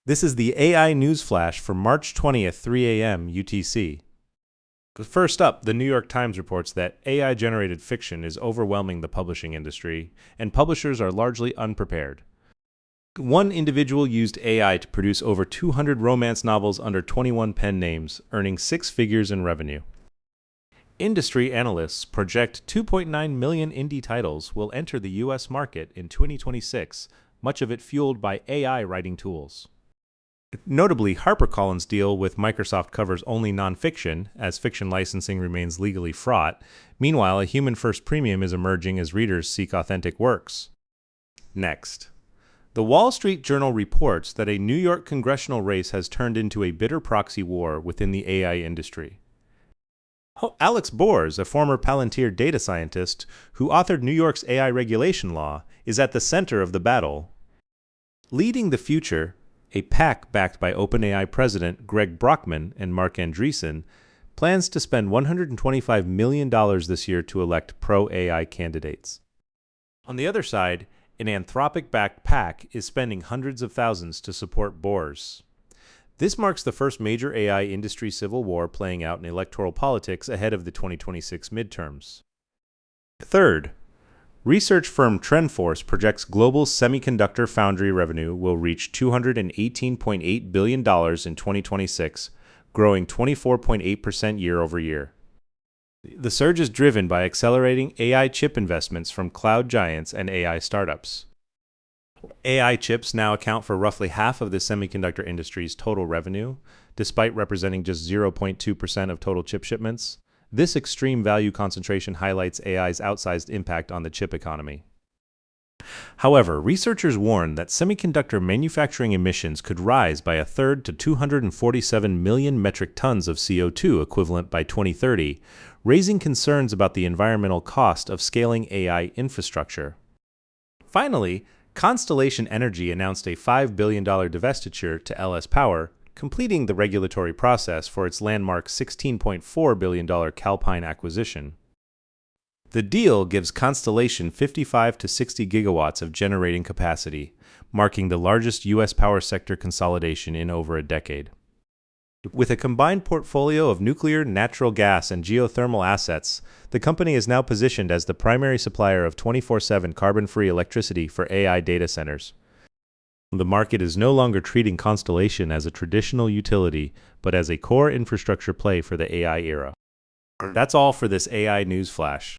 This is the AI News Flash for March 20th, 3 a.m. UTC. First up, the New York Times reports that AI-generated fiction is overwhelming the publishing industry, and publishers are largely unprepared. One individual used AI to produce over 200 romance novels under 21 pen names, earning 6 figures in revenue. Industry analysts project 2.9 million indie titles will enter the U.S. market in 2026, much of it fueled by AI writing tools. Notably, HarperCollins' deal with Microsoft covers only nonfiction, as fiction licensing remains legally fraught. Meanwhile, a human-first premium is emerging as readers seek authentic works. Next. The Wall Street Journal reports that a New York congressional race has turned into a bitter proxy war within the AI industry. Alex Bors, a former Palantir data scientist who authored New York's AI regulation law, is at the center of the battle. Leading the Future, a PAC backed by OpenAI president Greg Brockman and Mark Andreessen, plans to spend $125 million this year to elect pro-AI candidates. On the other side, an Anthropic-backed PAC is spending hundreds of thousands to support Bors. This marks the first major AI industry civil war playing out in electoral politics ahead of the 2026 midterms. Third, research firm TrendForce projects global semiconductor foundry revenue will reach $218.8 billion in 2026, growing 24.8% year over year. The surge is driven by accelerating AI chip investments from cloud giants and AI startups. AI chips now account for roughly half of the semiconductor industry's total revenue, despite representing just 0.2% of total chip shipments. This extreme value concentration highlights AI's outsized impact on the chip economy. However, researchers warn that semiconductor manufacturing emissions could rise by a third to 247 million metric tons of CO2 equivalent by 2030, raising concerns about the environmental cost of scaling AI infrastructure. Finally, Constellation Energy announced a $5 billion divestiture to LS Power, completing the regulatory process for its landmark $16.4 billion Calpine acquisition. The deal gives Constellation 55 to 60 gigawatts of generating capacity, marking the largest U.S. power sector consolidation in over a decade. With a combined portfolio of nuclear, natural gas, and geothermal assets, the company is now positioned as the primary supplier of 24/7 carbon-free electricity for AI data centers. The market is no longer treating Constellation as a traditional utility, but as a core infrastructure play for the AI era. That's all for this AI News Flash.